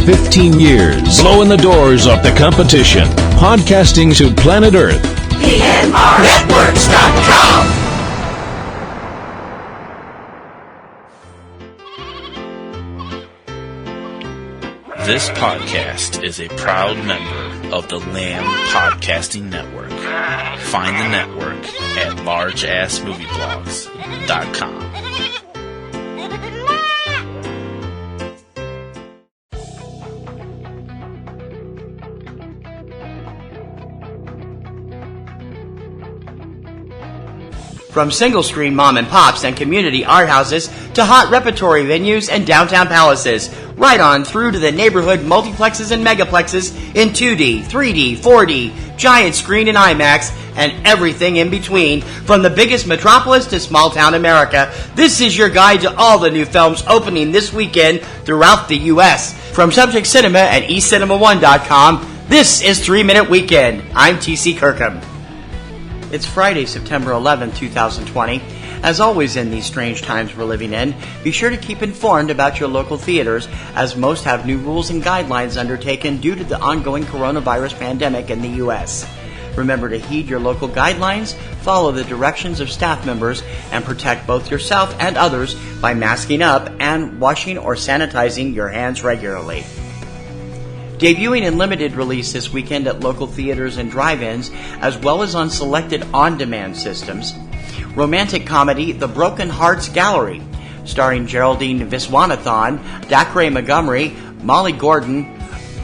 15 years, blowing the doors off the competition. Podcasting to planet Earth. PNRNetworks.com. This podcast is a proud member of the Lamb Podcasting Network. Find the network at largeassmovieblogs.com. From single-screen mom and pops and community art houses to hot repertory venues and downtown palaces, right on through to the neighborhood multiplexes and megaplexes in 2D, 3D, 4D, giant screen and IMAX, and everything in between. From the biggest metropolis to small-town America, this is your guide to all the new films opening this weekend throughout the U.S. From Subject Cinema and eCinemaOne.com, this is 3 Minute Weekend. I'm T.C. Kirkham. It's Friday, September 11, 2020. As always in these strange times we're living in, be sure to keep informed about your local theaters, as most have new rules and guidelines undertaken due to the ongoing coronavirus pandemic in the U.S. Remember to heed your local guidelines, follow the directions of staff members, and protect both yourself and others by masking up and washing or sanitizing your hands regularly. Debuting in limited release this weekend at local theaters and drive-ins, as well as on selected on-demand systems, romantic comedy The Broken Hearts Gallery, starring Geraldine Viswanathan, Dacre Montgomery, Molly Gordon,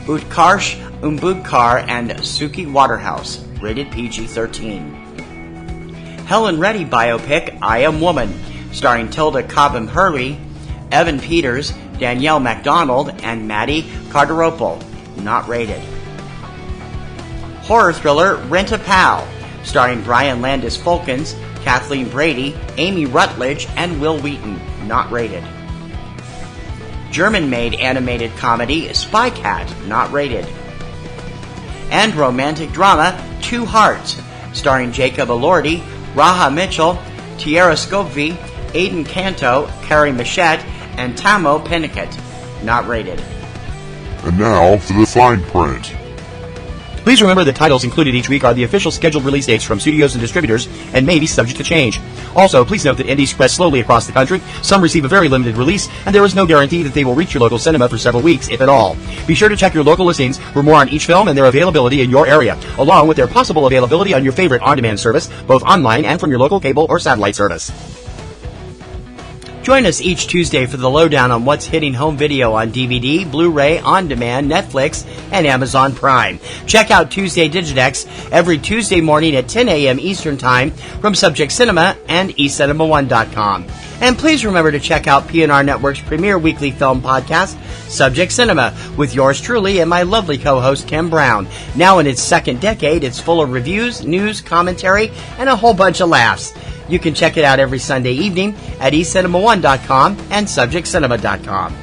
Utkarsh Umbudkar, and Suki Waterhouse, rated PG-13. Helen Reddy biopic I Am Woman, starring Tilda Cobham Hurley, Evan Peters, Danielle MacDonald, and Maddie Carteropol, not rated. Horror thriller Rent-A-Pal, starring Brian Landis Folkens, Kathleen Brady, Amy Rutledge, and Will Wheaton, not rated. German-made animated comedy Spy Cat, not rated. And romantic drama Two Hearts, starring Jacob Elordi, Raha Mitchell, Tierra Scovey, Aidan Canto, Carrie Machette, and Tamo Pennicott, not rated. And now for the fine print. Please remember that titles included each week are the official scheduled release dates from studios and distributors and may be subject to change. Also, please note that indies spread slowly across the country. Some receive a very limited release, and there is no guarantee that they will reach your local cinema for several weeks, if at all. Be sure to check your local listings for more on each film and their availability in your area, along with their possible availability on your favorite on-demand service, both online and from your local cable or satellite service. Join us each Tuesday for the lowdown on what's hitting home video on DVD, Blu-ray, on-demand, Netflix, and Amazon Prime. Check out Tuesday Digidex every Tuesday morning at 10 a.m. Eastern Time from Subject Cinema and eCinemaOne.com. And please remember to check out PNR Networks' premier weekly film podcast, Subject Cinema, with yours truly and my lovely co-host, Kim Brown. Now in its second decade, it's full of reviews, news, commentary, and a whole bunch of laughs. You can check it out every Sunday evening at eCinemaOne.com and subjectcinema.com.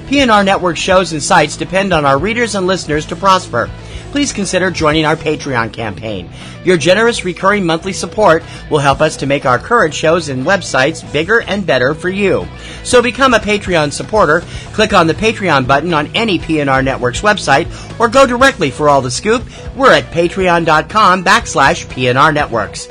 PNR Network shows and sites depend on our readers and listeners to prosper. Please consider joining our Patreon campaign. Your generous recurring monthly support will help us to make our current shows and websites bigger and better for you. So become a Patreon supporter, click on the Patreon button on any PNR Networks website, or go directly for all the scoop. We're at patreon.com/PNR Networks.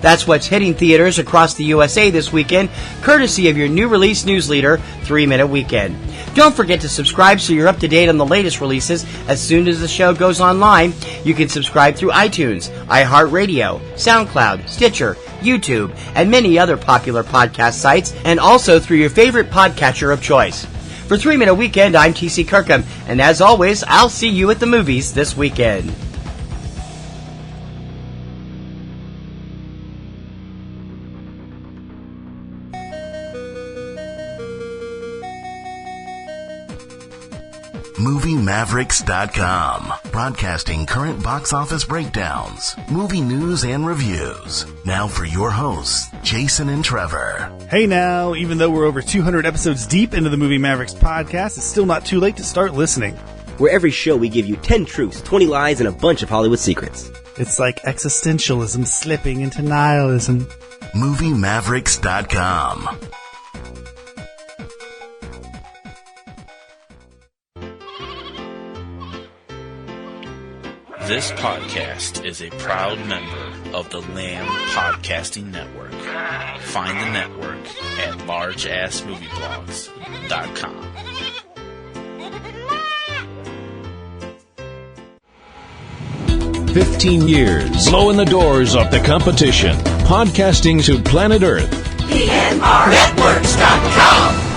That's what's hitting theaters across the USA this weekend, courtesy of your new release newsleader, 3 Minute Weekend. Don't forget to subscribe so you're up to date on the latest releases as soon as the show goes online. You can subscribe through iTunes, iHeartRadio, SoundCloud, Stitcher, YouTube, and many other popular podcast sites, and also through your favorite podcatcher of choice. For 3 Minute Weekend, I'm T.C. Kirkham, and as always, I'll see you at the movies this weekend. MovieMavericks.com, broadcasting current box office breakdowns, movie news, and reviews. Now for your hosts, Jason and Trevor. Hey now, even though we're over 200 episodes deep into the Movie Mavericks podcast, it's still not too late to start listening. Where every show we give you 10 truths, 20 lies, and a bunch of Hollywood secrets. It's like existentialism slipping into nihilism. MovieMavericks.com. This podcast is a proud member of the Lamb Podcasting Network. Find the network at largeassmovieblogs.com. "15 years, blowing the doors off the competition, podcasting to planet Earth. PNRNetworks.com.